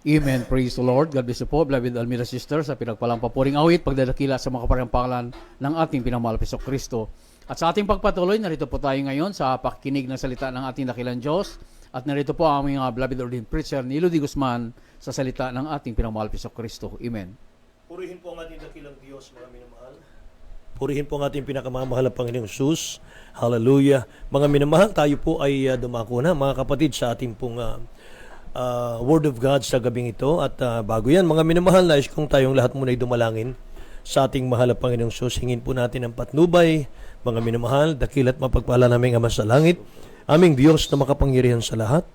Amen. Praise the Lord. God bless you po, beloved Almira sisters, sa pinagpalang papuring awit, pagdadakila sa mga kapareang pangalan ng ating pinamahal na Kristo. At sa ating pagpatuloy, narito po tayo ngayon sa pakikinig ng salita ng ating dakilang Diyos. At narito po ang aming beloved ordained preacher ni Ludi Guzman sa salita ng ating pinamahal na Kristo. Amen. Purihin po ang ating dakilang Diyos, mga minamahal. Purihin po ang ating pinakamamahal na Panginoong Jesus. Hallelujah. Mga minamahal, tayo po ay dumako na, mga kapatid, sa ating pong Word of God sa gabing ito. At bago yan, mga minamahal, nais kong tayong lahat muna ay dumalangin sa ating mahal na Panginoong Jesus. Hingin po natin ang patnubay, mga minamahal, dakilat mapagpala naming Ama sa langit, aming Diyos na makapangyarihan sa lahat.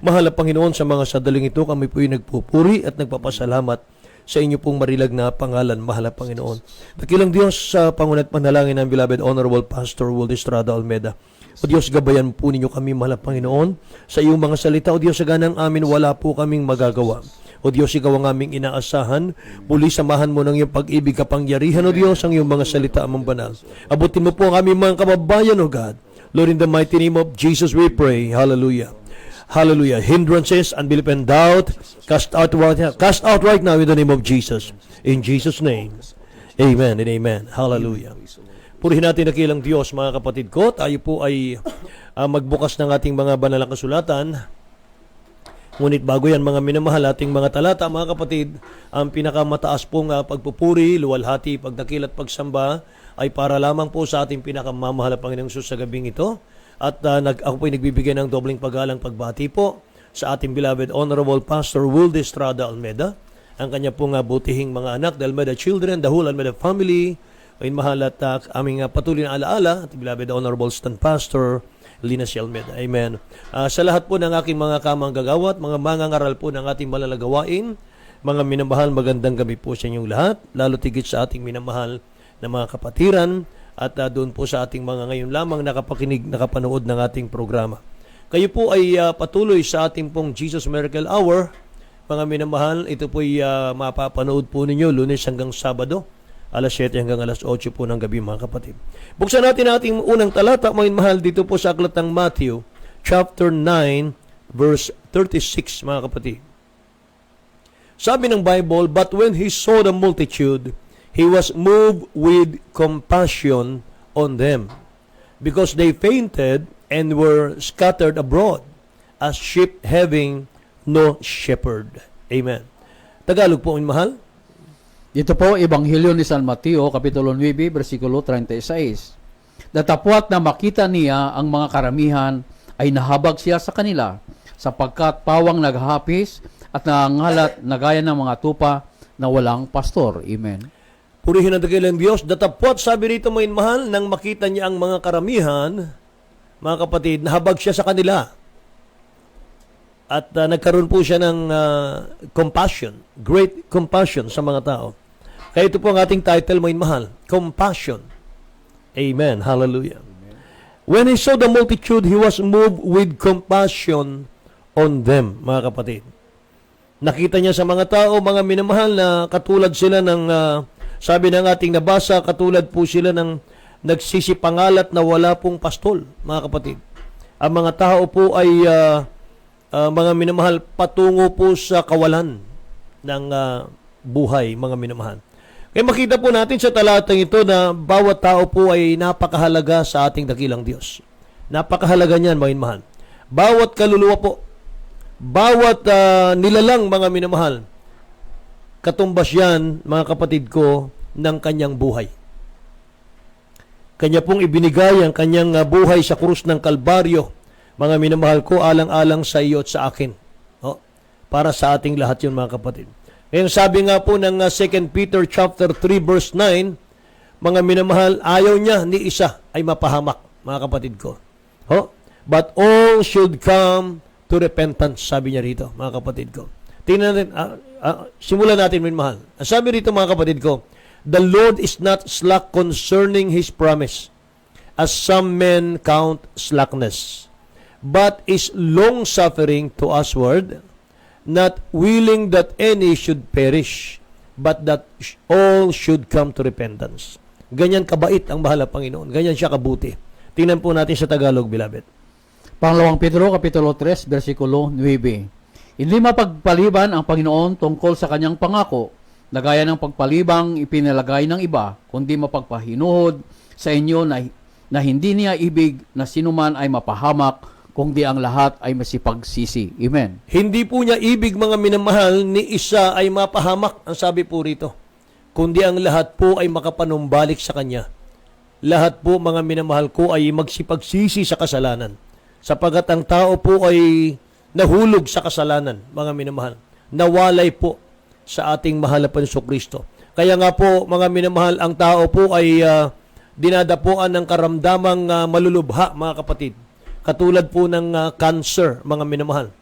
Mahal na Panginoon, sa mga sadaling ito, kami po ay nagpupuri at nagpapasalamat sa inyo pong marilag na pangalan, mahal na Panginoon. Dakilang Diyos, sa pangunat panalangin ng beloved Honorable Pastor Will Estrada Almeda. O Diyos, gabayan po ninyo kami, mahal na Panginoon, sa iyong mga salita. O Diyos, sa ganang amin, wala po kaming magagawa. O Diyos, ikaw ang aming inaasahan. Muli, samahan mo ng iyong pag-ibig, kapangyarihan, O Diyos, ang iyong mga salita, amang banal. Abutin mo po ang aming mga kababayan, O God. Lord, in the mighty name of Jesus, we pray. Hallelujah. Hallelujah. Hindrances, unbelief, and doubt, cast out right now in the name of Jesus. In Jesus' name. Amen and amen. Hallelujah. Purihin natin dakilang Diyos, mga kapatid ko. Tayo po ay magbukas ng ating mga banal na kasulatan. Ngunit bago yan, mga minamahal, ating mga talata, mga kapatid, ang pinakamataas pong pagpupuri, luwalhati, pagdakil at pagsamba ay para lamang po sa ating pinakamamahal na Panginoong Jesus sa gabing ito. At ako po ay nagbibigay ng dobleng paggalang pagbati po sa ating beloved Honorable Pastor Will Estrada Almeda, ang kanya pong butihing mga anak, the Almeda children, the whole Almeda family, ay mahal at aming patuloy na alaala, at beloved Honorable Stand Pastor Lina C. Almeda. Amen. Sa lahat po ng aking mga kamang gagawat, mga mangangaral po ng ating malalagawain, mga minamahal, magandang gabi po sa inyong lahat, lalo tigit sa ating minamahal na mga kapatiran, at doon po sa ating mga ngayon lamang nakapakinig, nakapanood ng ating programa. Kayo po ay patuloy sa ating pong Jesus Miracle Hour. Mga minamahal, ito po ay mapapanood po ninyo Lunes hanggang Sabado, alas 7 hanggang alas 8 po ng gabi, mga kapatid. Buksan natin ating unang talata, mga minamahal, dito po sa aklat ng Matthew, chapter 9, verse 36, mga kapatid. Sabi ng Bible, "But when he saw the multitude, he was moved with compassion on them, because they fainted and were scattered abroad, as sheep having no shepherd." Amen. Tagalog po, mahal. Dito po, Ebanghelyo ni San Mateo, Kapitulo 9, versikulo 36. Datapwat na makita niya ang mga karamihan, ay nahabag siya sa kanila, sapagkat pawang naghahapis at nangangalat na gaya ng mga tupa na walang pastor. Amen. Purihin ang dakilang Diyos. Datapwat, sabi rito, mga mahal, nang makita niya ang mga karamihan, mga kapatid, nahabag siya sa kanila. At nagkaroon po siya ng compassion, great compassion sa mga tao. Kaya ito po ang ating title, mga mahal, compassion. Amen. Hallelujah. Amen. When he saw the multitude, he was moved with compassion on them, mga kapatid. Nakita niya sa mga tao, mga minamahal, na katulad sila ng sabi ng ating nabasa, katulad po sila ng nagsisipangalat na wala pong pastol, mga kapatid. Ang mga tao po ay mga minamahal, patungo po sa kawalan ng buhay, mga minamahal. Kaya makita po natin sa talatang ito na bawat tao po ay napakahalaga sa ating dakilang Diyos. Napakahalaga niyan, mga minamahal. Bawat kaluluwa po, bawat nilalang, mga minamahal, katumbas yan, mga kapatid ko, ng kanyang buhay. Kanya pong ibinigay ang kanyang buhay sa krus ng Kalbaryo, mga minamahal ko, alang-alang sa iyo at sa akin. No? Para sa ating lahat yun, mga kapatid. Ngayon, sabi nga po ng 2 Peter chapter 3 verse 9, mga minamahal, ayaw niya ni isa ay mapahamak, mga kapatid ko. No? But all should come to repentance, sabi niya rito, mga kapatid ko. Tingnan natin, simulan natin, minamahal. Sabi rito, mga kapatid ko, "The Lord is not slack concerning His promise, as some men count slackness, but is long-suffering to usward, not willing that any should perish, but that all should come to repentance." Ganyan kabait ang mahal na Panginoon. Ganyan siya kabuti. Tingnan po natin sa Tagalog, beloved. Pangalawang Pedro, Kapitulo 3, versikulo 9. Hindi mapagpaliban ang Panginoon tungkol sa kanyang pangako, na gaya ng pagpalibang ipinalagay ng iba, kundi mapagpahinuhod sa inyo na hindi niya ibig na sinuman ay mapahamak, kundi ang lahat ay masipagsisi. Amen. Hindi po niya ibig, mga minamahal, ni isa ay mapahamak, ang sabi po rito, kundi ang lahat po ay makapanumbalik sa Kanya. Lahat po, mga minamahal ko, ay magsipagsisi sa kasalanan. Sapagat ang tao po ay nahulog sa kasalanan, mga minamahal. Nawalay po sa ating mahal na Jesucristo. Kaya nga po, mga minamahal, ang tao po ay dinadapuan ng karamdamang malulubha, mga kapatid. Katulad po ng cancer, mga minamahal.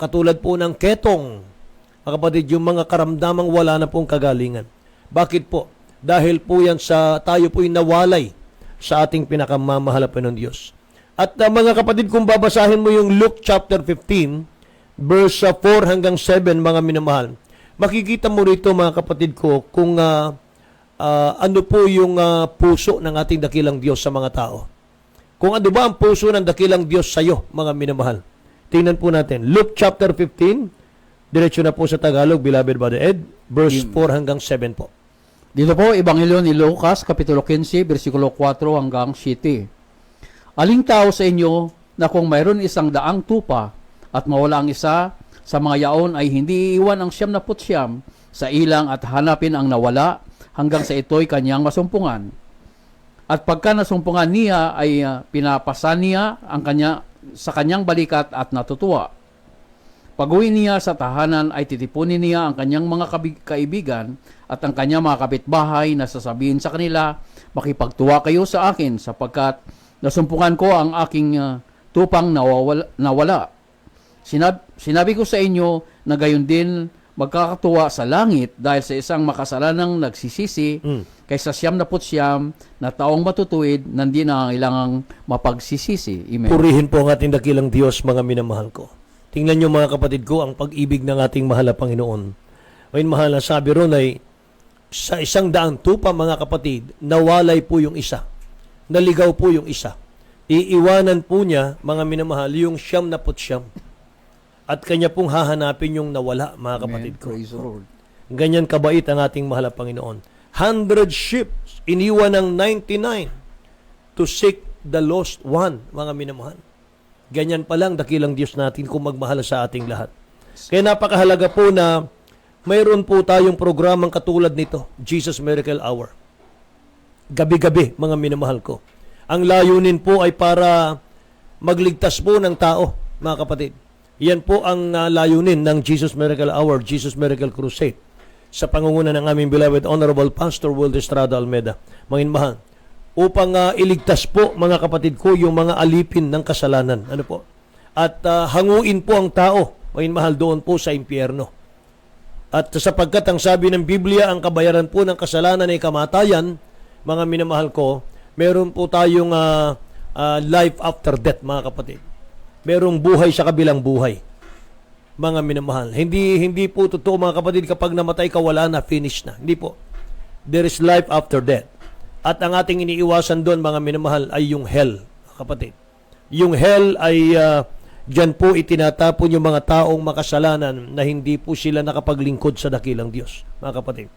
Katulad po ng ketong, mga kapatid, yung mga karamdamang wala na pong kagalingan. Bakit po? Dahil po yan sa tayo po'y nawalay sa ating pinakamamahal ng Diyos. At mga kapatid, kung babasahin mo yung Luke chapter 15, verse 4 hanggang 7, mga minamahal, makikita mo rito, mga kapatid ko, kung ano po yung puso ng ating dakilang Diyos sa mga tao. Kung ano ba ang puso ng dakilang Diyos sa iyo, mga minamahal. Tingnan po natin. Luke chapter 15, diretso na po sa Tagalog, beloved Brother Ed, verse 4 hanggang 7 po. Dito po, Ebanghelyo ni Lucas, Kapitulo 15, versikulo 4 hanggang 7. Aling tao sa inyo na kung mayroon 100 tupa at mawala ang isa, sa mga yaon ay hindi iiwan ang 99 sa ilang at hanapin ang nawala hanggang sa ito'y kanyang masumpungan. At pagka nasumpungan niya ay pinapasan niya sa kanyang balikat at natutuwa. Pag-uwi niya sa tahanan ay titipunin niya ang kanyang mga kaibigan at ang kanyang mga kapitbahay na sasabihin sa kanila, makipagtuwa kayo sa akin sapagkat nasumpungan ko ang aking tupang nawala. Sinabi ko sa inyo na gayon din magkakatuwa sa langit dahil sa isang makasalanang nagsisisi kaysa 99 na taong matutuwid na hindi na kailangang mapagsisisi. Amen. Purihin po ang ating dakilang Diyos, mga minamahal ko. Tingnan nyo, mga kapatid ko, ang pag-ibig ng ating mahal na Panginoon. Ngayon, mahal na sabi ron ay, sa 100 tupa, mga kapatid, nawalay po yung isa. Naligaw po yung isa. Iiwanan po niya, mga minamahal, yung 99. At kanya pong hahanapin yung nawala, mga kapatid ko. Praise the Lord. Ganyan kabait ang ating mahal na Panginoon. 100 sheep, iniwan ng 99 to seek the lost one, mga minamahal. Ganyan pa lang dakilang Diyos natin kung magmahal sa ating lahat. Kaya napakahalaga po na mayroon po tayong programang katulad nito, Jesus Miracle Hour. Gabi-gabi, mga minamahal ko. Ang layunin po ay para magligtas po ng tao, mga kapatid. Yan po ang layunin ng Jesus Miracle Hour, Jesus Miracle Crusade. Sa pangunguna ng aming beloved Honorable Pastor Wilder Estrada Almeda, mga minamahal, upang iligtas po, mga kapatid ko, yung mga alipin ng kasalanan. Ano po? At hanguin po ang tao, mga minamahal, doon po sa impyerno. At sapagkat ang sabi ng Biblia, ang kabayaran po ng kasalanan ay kamatayan, mga minamahal ko, meron po tayong life after death, mga kapatid. Merong buhay sa kabilang buhay, mga minamahal. Hindi po totoo, mga kapatid, kapag namatay ka, wala na, finish na. Hindi po. There is life after death. At ang ating iniiwasan doon, mga minamahal, ay yung hell, mga kapatid. Yung hell ay dyan po itinatapon yung mga taong makasalanan na hindi po sila nakapaglingkod sa dakilang Diyos, mga kapatid.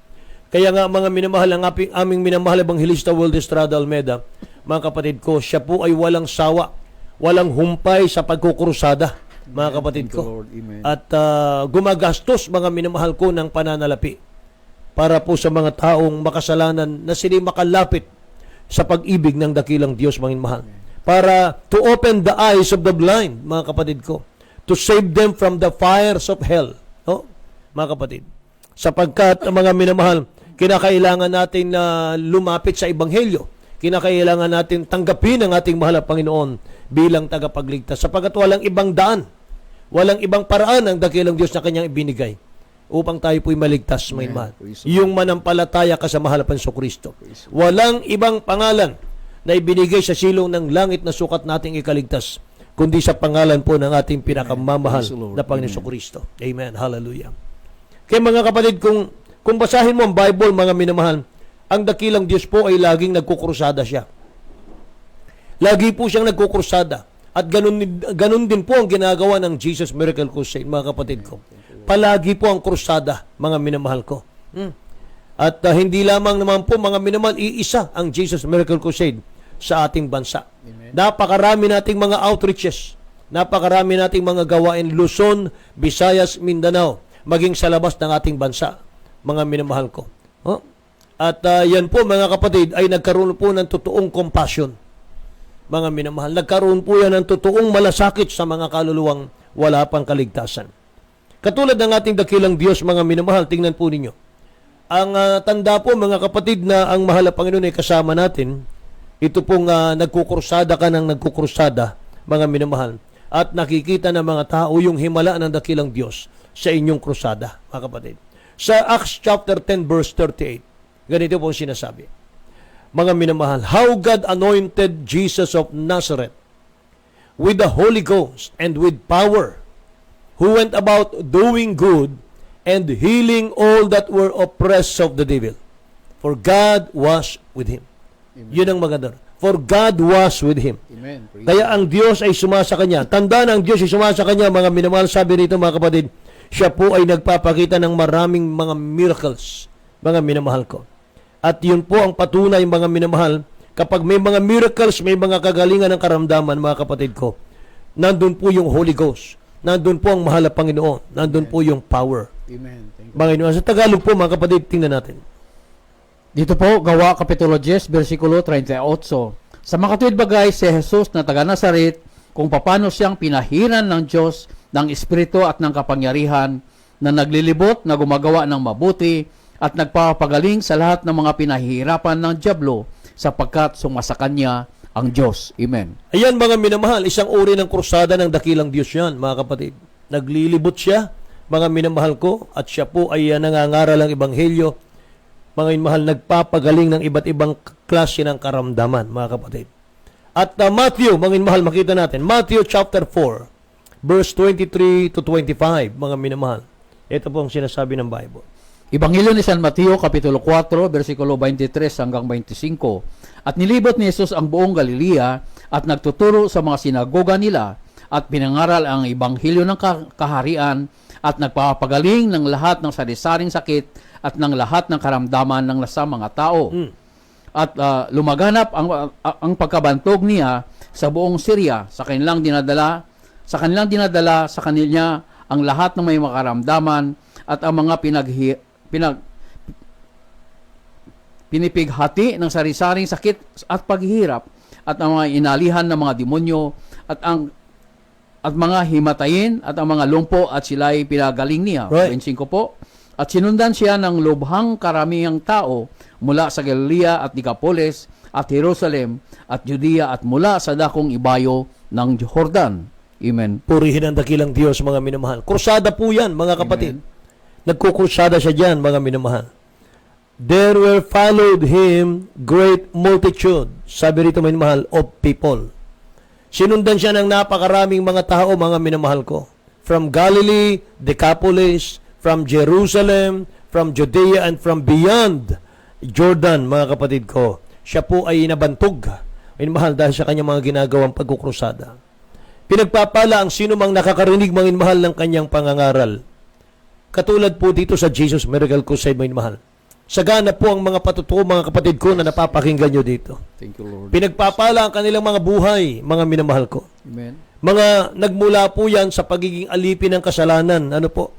Kaya nga, mga minamahal, ang aming minamahal Evangelista Wilder Estrada Almeda, mga kapatid ko, siya po ay walang sawa, walang humpay sa pagkukrusada, mga kapatid ko. At gumagastos, mga minamahal ko, ng pananalapi para po sa mga taong makasalanan na sila makalapit sa pag-ibig ng dakilang Diyos, mga minamahal. Para to open the eyes of the blind, mga kapatid ko. To save them from the fires of hell. No? Mga kapatid. Sapagkat, mga minamahal, kinakailangan natin na lumapit sa Ebanghelyo. Kinakailangan natin tanggapin ang ating mahal na Panginoon bilang tagapagligtas. Sapagkat walang ibang daan, walang ibang paraan ang dakilang Diyos na kanyang ibinigay upang tayo po'y maligtas, may mahal. Yung manampalataya ka sa mahal na Jesucristo. Walang ibang pangalan na ibinigay sa silong ng langit na sukat nating ikaligtas, kundi sa pangalan po ng ating pinakamamahal na Panginoon Jesucristo. Amen. Hallelujah. Kaya mga kapatid, kung basahin mo ang Bible, mga minamahal, ang dakilang Diyos po ay laging nagkukrusada siya. Lagi po siyang nagkukrusada At ganun din po ang ginagawa ng Jesus Miracle Crusade, mga kapatid ko. Palagi po ang krusada, mga minamahal ko. At hindi lamang naman po, mga minamahal, iisa ang Jesus Miracle Crusade sa ating bansa. Napakarami nating mga outreaches, napakarami nating mga gawain, Luzon, Visayas, Mindanao, maging sa labas ng ating bansa, mga minamahal ko. At yan po, mga kapatid, ay nagkaroon po ng totoong compassion, mga minamahal. Nagkaroon po yan ng totoong malasakit sa mga kaluluwang wala pang kaligtasan. Katulad ng ating dakilang Diyos, mga minamahal, tingnan po ninyo. Ang tanda po, mga kapatid, na ang mahal na Panginoon ay kasama natin, ito pong nagkukursada ka ng nagkukursada, mga minamahal, at nakikita ng mga tao yung himala ng dakilang Diyos sa inyong krusada, mga kapatid. Sa Acts chapter 10 verse 38, ganito po sinasabi, mga minamahal, how God anointed Jesus of Nazareth with the Holy Ghost and with power, who went about doing good and healing all that were oppressed of the devil. For God was with him. Amen. Yun ang maganda. For God was with him. Amen. Praise Kaya ang Diyos ay sumasa kanya. Tandaan, ang Diyos ay sumasa kanya, mga minamahal. Sabi rito, mga kapatid, siya po ay nagpapakita ng maraming mga miracles, mga minamahal ko. At yun po ang patunay, mga minamahal, kapag may mga miracles, may mga kagalingan ng karamdaman, mga kapatid ko, nandun po yung Holy Ghost. Nandun po ang mahal na Panginoon. Nandun po yung power. Amen. Thank you. Mga inuwan. Sa Tagalog po, mga kapatid, tingnan natin. Dito po, Gawa Kapitulo 10, versikulo 38. Sa makatuwid bagay si Jesus na taga Nazaret, kung paano siyang pinahiran ng Diyos, ng Espiritu at ng kapangyarihan, na naglilibot, na gumagawa ng mabuti, at nagpapagaling sa lahat ng mga pinahihirapan ng dyablo, sapagkat sumasa kanya ang Diyos. Amen. Ayan, mga minamahal, isang uri ng krusada ng dakilang Diyos yan, mga kapatid. Naglilibot siya, mga minamahal ko, at siya po ay nangangaral ng Ebanghelyo. Mga minamahal, nagpapagaling ng iba't ibang klase ng karamdaman, mga kapatid. At Matthew, mga minamahal, makita natin, Matthew chapter 4, verse 23 to 25, mga minamahal. Ito po ang sinasabi ng Bible. Ebanghelyo ni San Mateo, Kapitulo 4, versikulo 23 hanggang 25. At nilibot ni Jesus ang buong Galilea at nagtuturo sa mga sinagoga nila at pinangaral ang Ebanghelyo ng kaharian at nagpapagaling ng lahat ng sari-saring sakit at ng lahat ng karamdaman ng nasa mga tao. At lumaganap ang pagkabantog niya sa buong Syria, sa kanilang dinadala sa kanila ang lahat ng may makaramdaman at ang mga pinipighati ng sari-saring sakit at paghihirap at ang mga inalihan ng mga demonyo at mga himatayin at ang mga lumpo at sila ay pinagaling niya. Right. 25 po. At sinundan siya ng lubhang karamihang tao mula sa Galilea at Decapolis at Jerusalem at Judea at mula sa dakong ibayo ng Jordan. Amen. Purihin ang dakilang Diyos, mga minamahal. Krusada po yan, mga kapatid. Nagkukrusada siya dyan, mga minamahal. There were followed him great multitude, sabi rito, mga minamahal, of people. Sinundan siya ng napakaraming mga tao, mga minamahal ko. From Galilee, Decapolis, from Jerusalem, from Judea, and from beyond Jordan, mga kapatid ko. Siya po ay nabantog, minamahal, dahil sa kanyang mga ginagawang pagkukrusada. Pinagpapala ang sino mang nakakarinig, mga minamahal, ng kanyang pangangaral. Katulad po dito sa Jesus Miracle Crusade, mga minamahal. Sagana po ang mga patutuo, mga kapatid ko, na napapakinggan nyo dito. Thank you, Lord. Pinagpapala ang kanilang mga buhay, mga minamahal ko. Amen. Mga nagmula po yan sa pagiging alipin ng kasalanan. Ano po?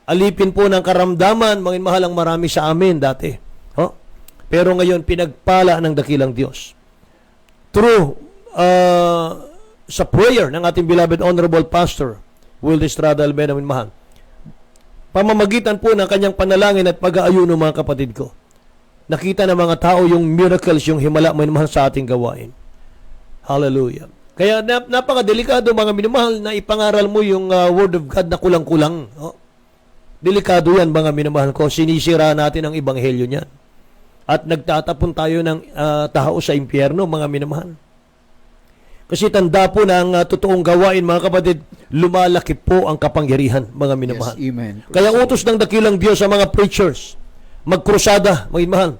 Alipin po ng karamdaman, mga minamahal, ang marami sa amin dati. Pero ngayon, pinagpala ng dakilang Diyos. Through sa prayer ng ating beloved Honorable Pastor Will Estrada Almena, mga minamahal, pamamagitan po ng kanyang panalangin at pag-aayuno, mga kapatid ko, nakita ng mga tao yung miracles, yung himala, mga minamahal, sa ating gawain. Hallelujah. Kaya napakadelikado, mga minamahal, na ipangaral mo yung Word of God na kulang-kulang. Delikado yan, mga minamahal ko. Sinisira natin ang Ebanghelyo niyan. At nagtatapon tayo ng tao sa impyerno, mga minamahal. Kasi tanda po na ang totoong gawain, mga kapatid, lumalaki po ang kapangyarihan, mga minamahal. Yes, amen. Kaya utos ng dakilang Diyos sa mga preachers, magkrusada, mga minamahal,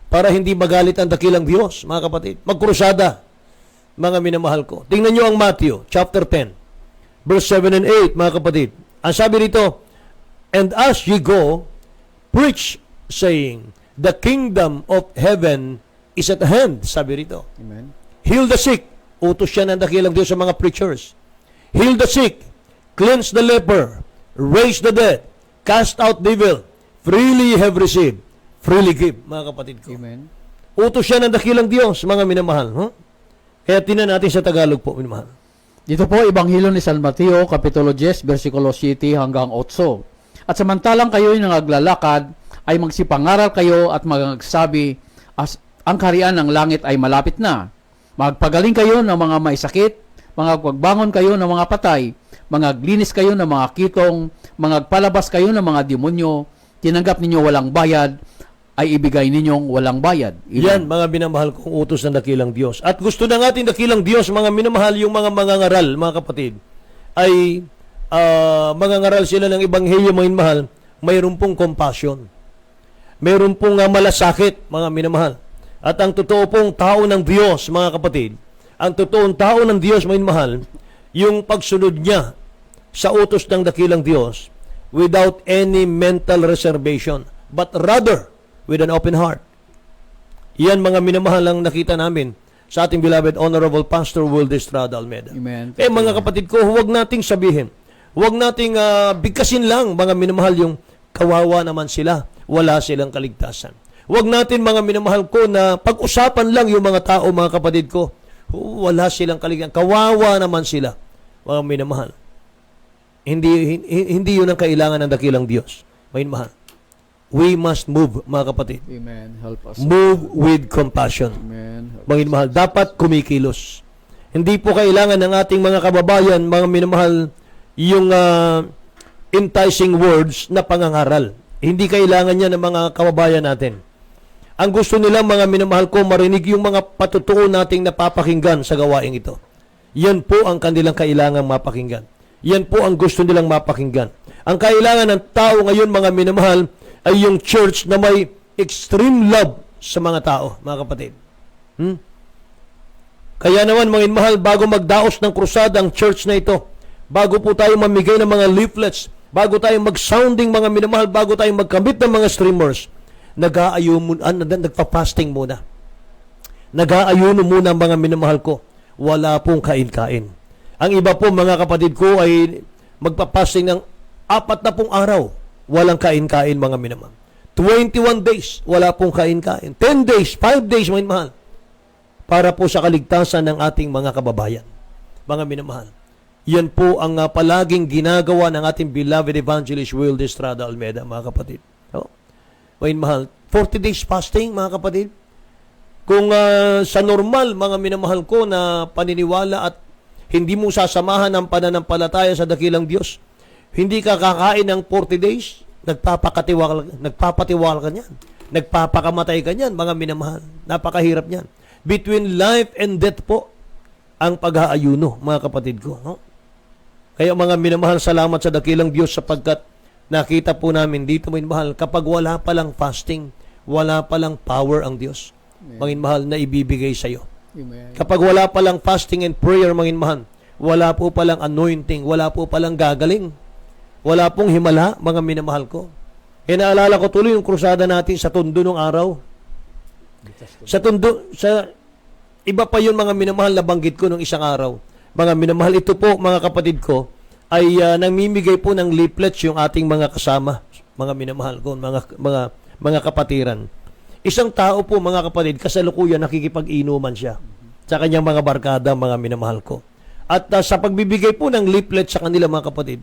para hindi magalit ang dakilang Diyos, mga kapatid. Magkrusada. mga minamahal ko. Tingnan nyo ang Matthew, chapter 10, verse 7 and 8, mga kapatid. Ang sabi rito, "And as ye go, preach, saying, the kingdom of heaven is at hand." Sabi rito. Amen. "Heal the sick." Utos siya ng dakilang Diyos sa mga preachers. "Heal the sick, cleanse the leper, raise the dead, cast out devil, freely have received, freely give." Mga kapatid ko. Amen. Utos siya ng dakilang Diyos, mga minamahal. Kaya tinan natin sa Tagalog po, minamahal. Dito po, Ebanghelyo ni San Mateo, Kapitulo 10, versikulo 7 hanggang 8. "At samantalang kayo'y nangaglalakad, ay magsipangaral kayo at magsabi, ang kaharian ng langit ay malapit na. Magpagaling kayo ng mga may sakit, magbangon kayo ng mga patay, magaglinis kayo ng mga kitong, magpalabas kayo ng mga demonyo, tinanggap ninyo walang bayad, ay ibigay ninyong walang bayad." Yan, mga minamahal kong utos ng dakilang Diyos. At gusto ng ating dakilang Diyos, mga minamahal, yung mga mangangaral, mga kapatid, ay mangangaral sila ng Ebanghelyo, mga minamahal, mayroon pong compassion. Mayroon pong malasakit, mga minamahal. At ang totoo pong tao ng Diyos, mga kapatid, ang totoong tao ng Diyos, mga minamahal, yung pagsunod niya sa utos ng dakilang Diyos without any mental reservation, but rather with an open heart. Yan, mga minamahal, ang nakita namin sa ating beloved Honorable Pastor Will Estrada Almeida. Amen. Mga kapatid ko, huwag nating sabihin, huwag nating bigkasin lang, mga minamahal, yung kawawa naman sila, wala silang kaligtasan. Huwag natin, mga minamahal ko, na pag-usapan lang yung mga tao, mga kapatid ko, wala silang kaligtasan, kawawa naman sila, mga minamahal. Hindi yun ang kailangan ng dakilang Diyos. Mga minamahal, we must move, mga kapatid. Amen. Help us. Move with compassion. Amen. Mga minamahal, dapat kumikilos. Hindi po kailangan ng ating mga kababayan, mga minamahal, yung enticing words na pangangaral. Hindi kailangan niya ng mga kababayan natin. Ang gusto nila, mga minamahal ko, marinig yung mga patutuo nating napapakinggan sa gawaing ito. Yan po ang kanilang kailangang mapakinggan. Yan po ang gusto nilang mapakinggan. Ang kailangan ng tao ngayon, mga minamahal, ay yung church na may extreme love sa mga tao, mga kapatid. Kaya naman, mga minamahal, bago magdaos ng krusada ang church na ito, bago po tayo mamigay ng mga leaflets, bago tayo mag-sounding, mga minamahal, bago tayo magkamit ng mga streamers, nagpa-fasting muna. Nag-aayuno muna, mga minamahal ko. Wala pong kain-kain. Ang iba po, mga kapatid ko, ay magpa-fasting ng 40 araw. Walang kain-kain, mga minamahal. 21 days, wala pong kain-kain. 10 days, 5 days, mga minamahal. Para po sa kaligtasan ng ating mga kababayan. Mga minamahal. Yan po ang palaging ginagawa ng ating beloved evangelist Will Estrada Almeida, mga kapatid. Mga minamahal, 40 days fasting, mga kapatid. Kung sa normal, mga minamahal ko, na paniniwala at hindi mo sasamahan ng pananampalataya sa dakilang Diyos, hindi ka kakain ng 40 days, nagpapatiwala ka niyan. Nagpapakamatay ka niyan, mga minamahal. Napakahirap niyan. Between life and death po ang pag-aayuno, mga kapatid ko. Kaya, mga minamahal, salamat sa dakilang Diyos sapagkat nakita po namin dito, mga minamahal, kapag wala palang fasting, wala palang power ang Diyos, mga minamahal, na ibibigay sa iyo. Amen. Kapag wala palang fasting and prayer, mga minamahal, wala po palang anointing, wala po palang gagaling, wala pong himala, mga minamahal ko. Kaya naalala ko tuloy yung krusada natin sa Tondo nung araw. Sa Tondo, iba pa yun, mga minamahal, na banggit ko nung isang araw. Mga minamahal, ito po, mga kapatid ko, ay namimigay po ng leaflets yung ating mga kasama, mga minamahal ko, mga kapatiran. Isang tao po, mga kapatid, kasalukuyan nakikipag-inuman siya sa kanyang mga barkada, mga minamahal ko. At sa pagbibigay po ng leaflet sa kanila, mga kapatid,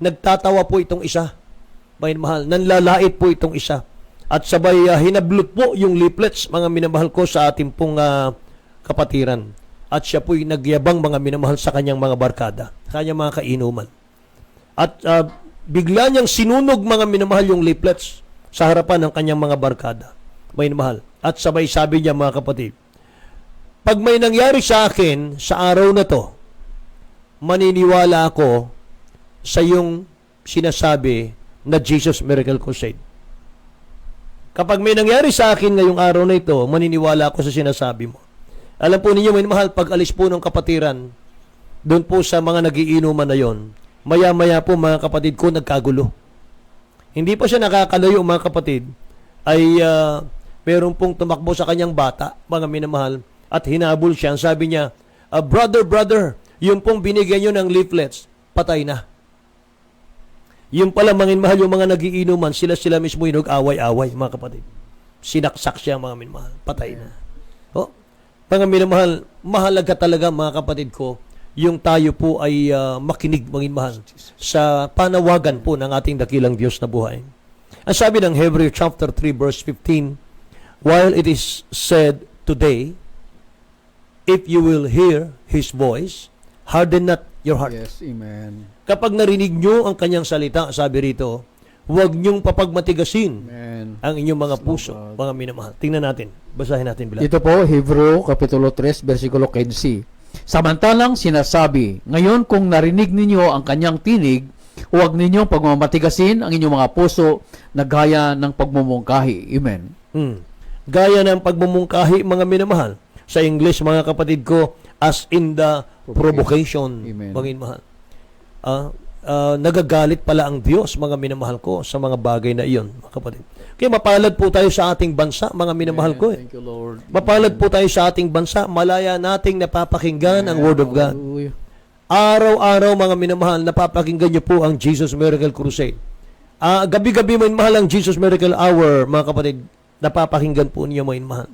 nagtatawa po itong isa, mga minamahal, nanlalait po itong isa. At sabay hinablot po yung leaflets, mga minamahal ko, sa ating pong kapatiran. At siya po'y nagyabang, mga minamahal, sa kanyang mga barkada, sa kanyang mga kainuman. At bigla niyang sinunog, mga minamahal, yung leaflets sa harapan ng kanyang mga barkada, mga minamahal. At sabay sabi niya, mga kapatid, pag may nangyari sa akin sa araw na to, maniniwala ako sa yung sinasabi na Jesus Miracle Crusade. Kapag may nangyari sa akin ngayong araw na ito, maniniwala ako sa sinasabi mo. Alam po ninyo, may mahal, pag alis po ng kapatiran, doon po sa mga nagiinuman na yon, maya-maya po mga kapatid ko, nagkagulo. Hindi pa siya nakakalayo mga kapatid, ay meron pong tumakbo sa kanyang bata, mga minamahal, at hinabol siya. Sabi niya, brother, yung pong binigyan nyo ng leaflets, patay na. Yung pala, mga minamahal, yung mga nagiinuman, sila mismo yung nag-away-away, mga kapatid. Sinaksak siya, mga minamahal, patay na. Oh, mga minamahal, mahalaga talaga, mga kapatid ko, yung tayo po ay makinig, mga minamahal, sa panawagan po ng ating dakilang Diyos na buhay. Ang sabi ng Hebrews chapter 3 verse 15, while it is said today, if you will hear His voice, harden not your heart. Yes, amen. Kapag narinig nyo ang kanyang salita, sabi rito, huwag nyong papagmatigasin Amen. ang inyong mga puso, mga minamahal. Tingnan natin, basahin natin bila. Ito po, Hebreo, Kapitulo 3, versikulo 15. Samantalang sinasabi, ngayon kung narinig ninyo ang kanyang tinig, huwag ninyong pagmamatigasin ang inyong mga puso na gaya ng pagmumungkahi. Amen. Gaya ng pagmumungkahi, mga minamahal. Sa English, mga kapatid ko, as in the provocation, Amen. mga minamahal. Nagagalit pala ang Diyos, mga minamahal ko, sa mga bagay na iyon, mga kapatid. Kaya mapalad po tayo sa ating bansa, mga minamahal ko. Thank you, Lord. Mapalad po tayo sa ating bansa, malaya nating napapakinggan ang Word of God. Hallelujah. Araw-araw, mga minamahal, napapakinggan niyo po ang Jesus Miracle Crusade. Gabi-gabi, minamahal, ang Jesus Miracle Hour, mga kapatid, napapakinggan po niyo, minamahal.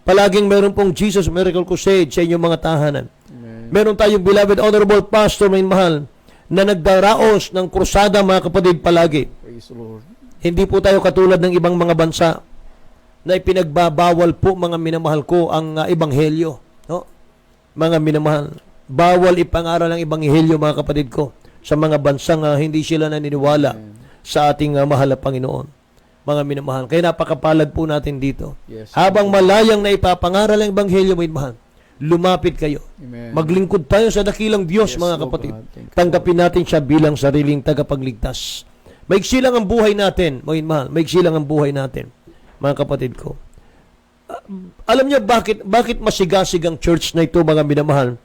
Palaging meron pong Jesus Miracle Crusade sa inyong mga tahanan. Meron tayong beloved honorable pastor, minamahal, na nagdaraos ng krusada, mga kapatid, palagi. Praise the Lord. Hindi po tayo katulad ng ibang mga bansa na ipinagbabawal po, mga minamahal ko, ang ebanghelyo. No? Mga minamahal, bawal ipangaral ang ebanghelyo, mga kapatid ko, sa mga bansang hindi sila naniniwala sa ating mahal na Panginoon. Mga minamahal. Kaya napakapalad po natin dito. Yes. Habang malayang na ipapangaral ang ebanghelyo, mga minamahal, lumapit kayo. Amen. Maglingkod tayo sa dakilang Diyos, Yes, mga Lord kapatid. God. Thank you, Tanggapin natin siya bilang sariling tagapagligtas. Maigsi lang ang buhay natin, mga mahal. Maigsi lang ang buhay natin, mga kapatid ko. Alam niyo bakit masigasig ang church na ito, mga minamahal,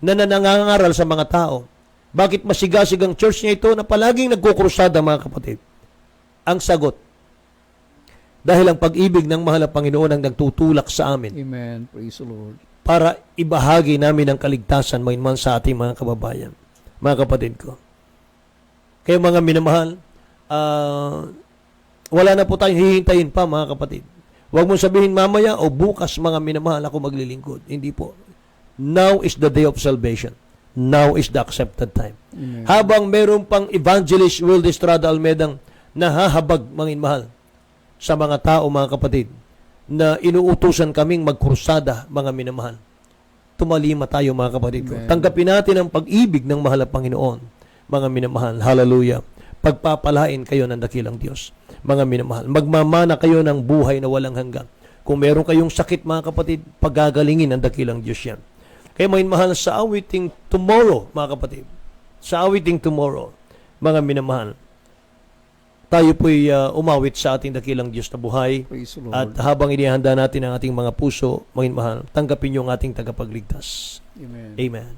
na nangangaral sa mga tao? Bakit masigasig ang church na ito na palaging nagkukrusada, mga kapatid? Ang sagot, dahil ang pag-ibig ng mahal na Panginoon ang nagtutulak sa amin Amen. Praise the Lord. para ibahagi namin ang kaligtasan, mga minamahal, sa ating mga kababayan, mga kapatid ko. Kaya mga minamahal, wala na po tayong hihintayin pa, mga kapatid. Huwag mong sabihin mamaya o bukas, mga minamahal, ako maglilingkod. Hindi po. Now is the day of salvation. Now is the accepted time. Amen. Habang meron pang evangelist Will Estrada Almedang nahahabag, mga minamahal, sa mga tao, mga kapatid, na inuutusan kaming magkrusada, mga minamahal, tumalima tayo, mga kapatid ko. Amen. Tanggapin natin ang pag-ibig ng mahal na Panginoon, mga minamahal. Hallelujah. Pagpapalain kayo ng dakilang Diyos, mga minamahal. Magmamana kayo ng buhay na walang hanggan. Kung meron kayong sakit, mga kapatid, pagagalingin ng dakilang Diyos yan. Kaya mga minamahal, sa awiting tomorrow, mga kapatid, sa awiting tomorrow, mga minamahal, tayo po'y umawit sa ating dakilang Diyos na buhay. Praise the Lord. At habang inihanda natin ang ating mga puso, mga minamahal, tanggapin niyo ang ating tagapagligtas. Amen. Amen.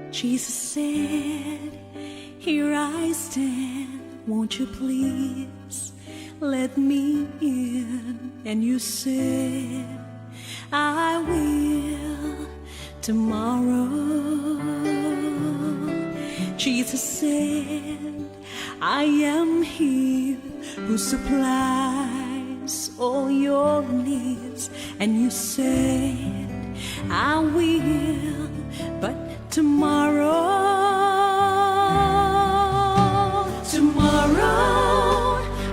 Jesus said, "Here I stand, won't you please let me in?" And you said, "I will tomorrow." Jesus said, "I am He who supplies all your needs." And you said, "I will, but tomorrow,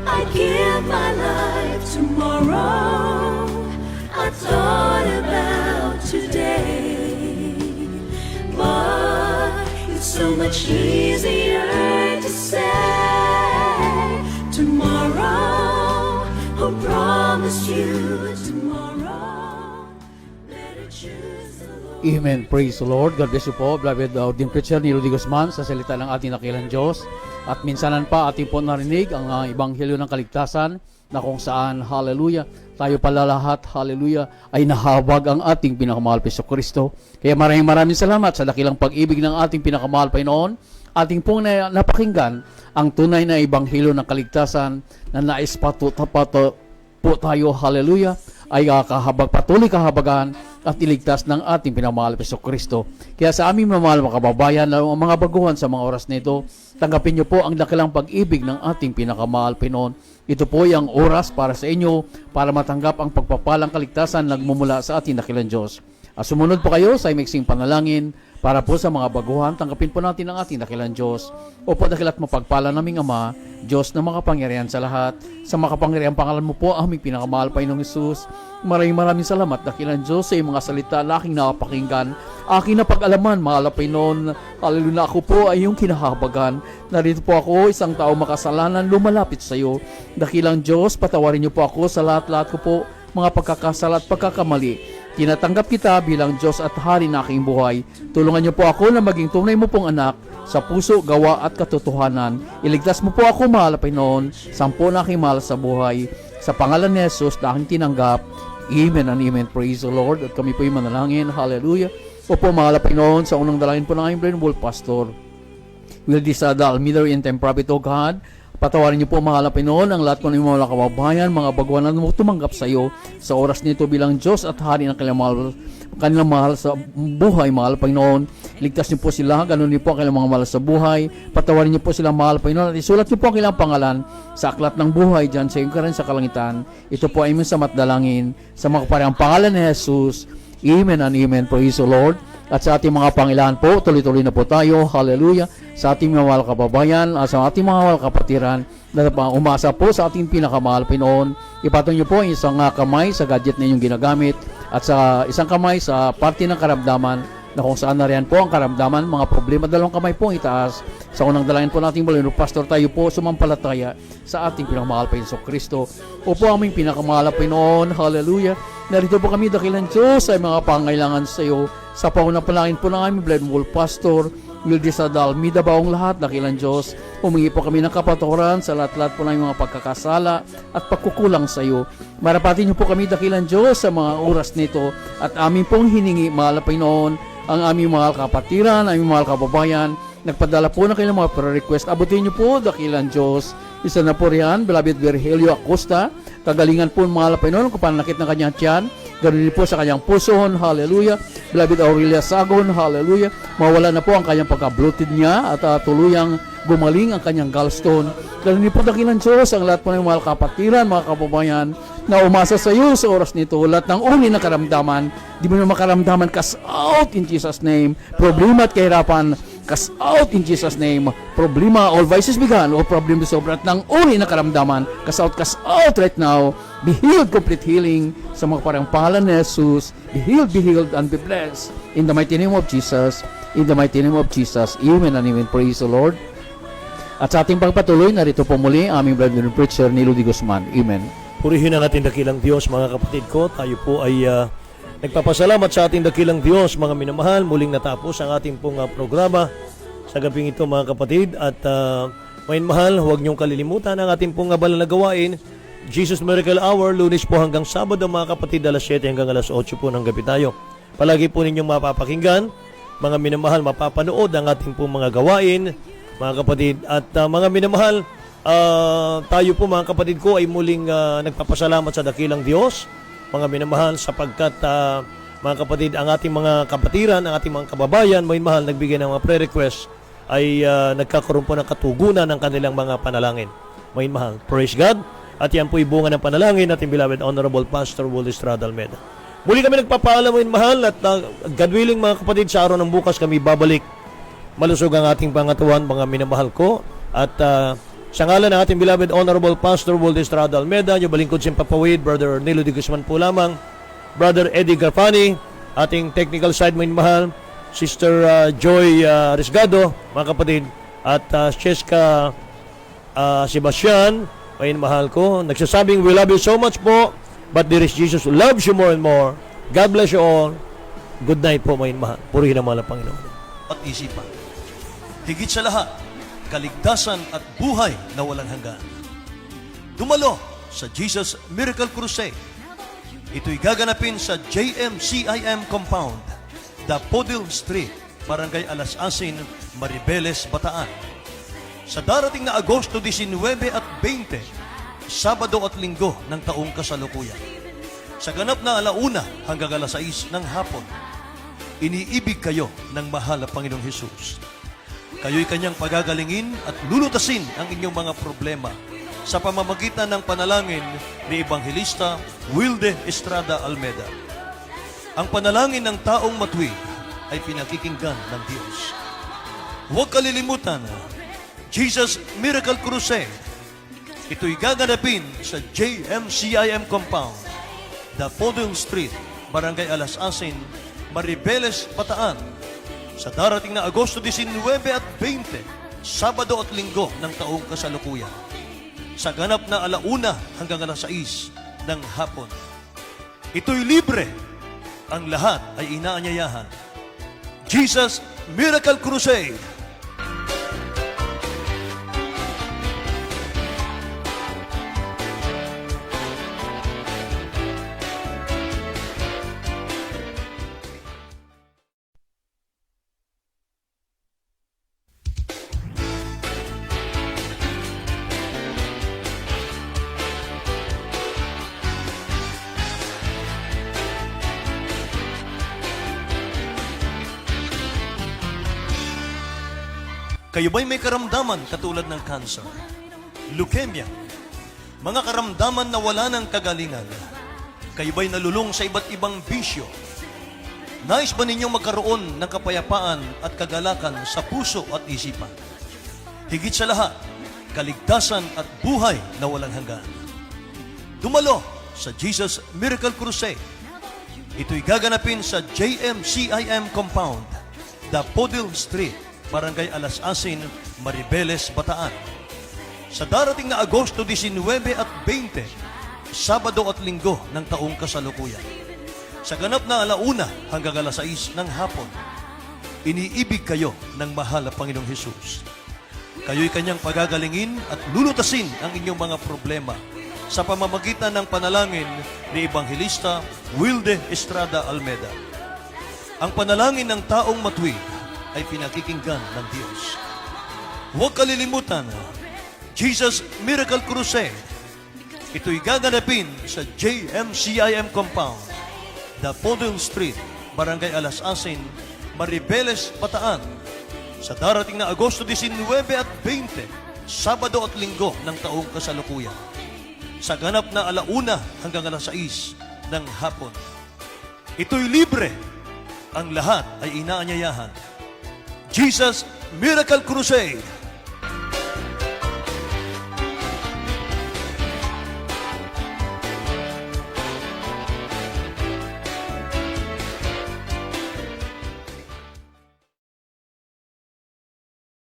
I give my life. Tomorrow, I thought about today, but it's so much easier to say tomorrow. who promised you tomorrow. Better choose the Lord. Amen. Praise the Lord. God bless you po, beloved din preacher ni Rudy Guzman sa salita ng ating dakilang Diyos. At minsanan pa ating po narinig ang Ebanghelyo ng Kaligtasan na kung saan, hallelujah, tayo pala lahat, hallelujah, ay nahabag ang ating pinakamahal Hesus Kristo. Kaya maraming salamat sa dakilang pag-ibig ng ating pinakamahal Panginoon. Ating pong napakinggan ang tunay na Ebanghelyo ng Kaligtasan na naispato po tayo, hallelujah, ay patuloy kahabagan at iligtas ng ating pinamahal Hesus Kristo. Kaya sa aming mamahal mga kababayan, lalo ang mga baguhan sa mga oras nito, tanggapin niyo po ang dakilang pag-ibig ng ating pinakamahal Panginoon. Ito po ang oras para sa inyo para matanggap ang pagpapalang kaligtasan nagmumula sa ating dakilang Diyos. Sumunod po kayo sa imiksing panalangin para po sa mga baguhan. Tanggapin po natin ang ating dakilang Diyos. Opo, dakilat mapagpala naming Ama, Diyos na makapangyarihan sa lahat. Sa makapangyarihan pangalan mo po, aming pinakamahal Panginoong Hesus. Maraming salamat, dakilang Diyos, sa iyong mga salita na aking napakinggan. Aking napag-alaman, mahal na Panginoon. Hallelujah, ako po ay iyong kinahabagan. Narito po ako, isang tao makasalanan, lumalapit sa iyo. Dakilang Diyos, patawarin niyo po ako sa lahat-lahat ko po, mga pagkakasala at pagkakamali. Tinatanggap kita bilang Diyos at Hari na aking buhay. Tulungan niyo po ako na maging tunay mo pong anak sa puso, gawa at katotohanan. Iligtas mo po ako, mahal na Panginoon, sampo na aking mahal sa buhay. Sa pangalan ni Jesus na aking tinanggap. Amen and amen. Praise the Lord. At kami po yung manalangin. Hallelujah. Opo, mahal na Panginoon, sa unang dalangin po ng aming Brain Wolf Pastor, will this the Almighty and time prophet of God, patawarin niyo po, mahal na Panginoon, ang lahat ko ng mga kababayan, mga baguhan na tumanggap sa iyo sa oras nito bilang Diyos at Hari ng kanilang mahal sa buhay, mahal na Panginoon. Ligtas niyo po sila, ganun niyo po ang kanilang mga mahal sa buhay. Patawarin niyo po sila, mahal na Panginoon, at isulat niyo po ang kanilang pangalan sa aklat ng buhay dyan sa iyong karan sa kalangitan. Ito po ay sa matdalangin sa mga kaparehang pangalan ni Jesus. Amen and amen. Praise the Lord. At sa ating mga pangilahan po, tuloy-tuloy na po tayo. Hallelujah. Sa ating mga mahal kababayan, sa ating mga mahal kapatiran, na umasa po sa ating pinakamahal Panginoon. Ipatong niyo po ang isang kamay sa gadget na inyong ginagamit at sa isang kamay sa parte ng karamdaman na kung saan nariyan po ang karamdaman, mga problema, dalawang kamay po itaas. Sa unang dalangin po nating Balino Pastor, tayo po sumampalataya sa ating pinakamahal pa Hesus Kristo. Opo, aming pinakamahal Panginoon. Hallelujah. Narito po kami, dakilang Diyos, ay mga pangailangan sa iyo. Sa paunang panalangin po ng aming Balino Wolf Pastor, Wildes Adal, midabaong lahat, dakilang Diyos. Humingi po kami ng kapatawaran sa lahat-lahat po ng mga pagkakasala at pagkukulang sa iyo. Marapatin niyo po kami, dakilang Diyos, sa mga oras nito at amin pong hiningi, mahal na Panginoon, ang aming mahal kapatiran, aming mahal kababayan. Nagpadala po na kailang mga prayer-request. Abutin niyo po, dakilang Diyos. Isa na po riyan, beloved Virgilio Acosta. Kagalingan po, mahal na Panginoon, kung pananakit ng kanyang tiyan. Ganoon din po sa kanyang puson, hallelujah. Beloved Aurelia Sagon, hallelujah. Mawala na po ang kanyang pagka-bloated niya at tuluyang gumaling ang kanyang gallstone. Ganoon din po, dakilang Diyos, ang lahat po ng mahal kapatiran, mga kababayan, na umasa sa iyo sa oras nito, lahat ng uri na karamdaman, di mo na makaramdaman, cast out in Jesus' name. Problema at kahirapan, cast out in Jesus' name. Problema, all vices began, all problems sobrat ng uri na karamdaman, cast out right now. Be healed, complete healing sa mga parang pangalan ni Jesus. Be healed, and be blessed. In the mighty name of Jesus, in the mighty name of Jesus. Amen and amen. Praise the Lord. At sa ating pagpatuloy, narito po muli aming brother and preacher ni Rudy Guzman. Amen. Purihin ang ating dakilang Diyos, mga kapatid ko. Tayo po ay nagpapasalamat sa ating dakilang Diyos, mga minamahal. Muling natapos ang ating pong programa sa gabing ito, mga kapatid. At mga mahal, huwag niyong kalilimutan ang ating pong abala na gawain. Jesus Miracle Hour, Lunes po hanggang Sabado, mga kapatid, alas 7 hanggang alas 8 po ng gabi tayo. Palagi po ninyong mapapakinggan, mga minamahal, mapapanood ang ating pong mga gawain, mga kapatid. At mga minamahal, tayo po, mga kapatid ko, ay muling nagpapasalamat sa dakilang Diyos, mga minamahal, sapagkat mga kapatid, ang ating mga kapatiran, ang ating mga kababayan, mga mahal, nagbigay ng mga prayer request, ay nagkakaroon po ng katugunan ng kanilang mga panalangin. Mga mahal, praise God. At yan po ibunga ng panalangin natin, beloved Honorable Pastor Willie Estrada Almeida. Muli kami nagpapaalam, mga mahal, at God willing, mga kapatid, sa araw ng bukas kami babalik. Malusog ang ating pangatawan, mga minamahal ko. At sa ngalan ng ating beloved Honorable Pastor Willie Estrada Almeida, yung balingkod simpapawid, Brother Nilo de Guzman po lamang, Brother Eddie Garfani, ating technical side, mga mahal, Sister Joy Risgado, mga kapatid, at Cheska Sebastian, Mga mahal ko, nagsasabing we love you so much po, but there is Jesus who loves you more and more. God bless you all. Good night po, mga mahal. Purihin ang mahal ng Panginoon. At isipan. Higit sa lahat, kaligtasan at buhay na walang hanggan. Dumalo sa Jesus Miracle Crusade. Ito'y gaganapin sa JMCIM Compound, Dapodil Street, Barangay Alas Asin, Maribeles, Bataan. Sa darating na Agosto 19 at 20, Sabado at Linggo ng taong kasalukuyan. Sa ganap na 1:00 hanggang 6:00 ng hapon, iniibig kayo ng mahal na Panginoong Hesus. Kayo'y kanyang pagagalingin at lulutasin ang inyong mga problema sa pamamagitan ng panalangin ni Ebanghelista Wilde Estrada Almeda. Ang panalangin ng taong matuwid ay pinakikinggan ng Diyos. Huwag kalilimutan, Jesus Miracle Crusade. Ito'y gaganapin sa JMCIM Compound, Dapodil Street, Barangay Alas Asin, Maribeles, Bataan. Sa darating na Agosto 19 at 20, Sabado at Linggo ng taong kasalukuyan. Sa ganap na 1:00 hanggang 6:00 ng hapon. Ito'y libre. Ang lahat ay inaanyayahan. Jesus Miracle Crusade. Kayo ba'y may karamdaman katulad ng cancer, leukemia, mga karamdaman na wala ng kagalingan? Kayo ba'y nalulung sa iba't ibang bisyo? Nais ba ninyong magkaroon ng kapayapaan at kagalakan sa puso at isipan? Higit sa lahat, kaligtasan at buhay na walang hanggan. Dumalo sa Jesus Miracle Crusade. Ito'y gaganapin sa JMCIM Compound, Dapodil Street, Barangay Alas Asin, Maribeles, Bataan. Sa darating na Agosto 19 at 20, Sabado at Linggo ng taong kasalukuyan. Sa ganap na 1:00 hanggang 6:00 ng hapon, iniibig kayo ng mahal na Panginoong Hesus. Kayo'y kanyang pagagalingin at lulutasin ang inyong mga problema sa pamamagitan ng panalangin ni Ebanghelista Wilde Estrada Almeda. Ang panalangin ng taong matuwid ay pinakikinggan ng Diyos. Huwag kalilimutan, Jesus Miracle Crusade. Ito'y gaganapin sa JMCIM Compound, Dapodil Street, Barangay Alas Asin, Maribeles, Bataan. Sa darating na Agosto 19 at 20, Sabado at Linggo ng taong kasalukuyan. Sa ganap na 1:00 hanggang 6:00 ng hapon. Ito'y libre. Ang lahat ay inaanyayahan. Jesus Miracle Crusade.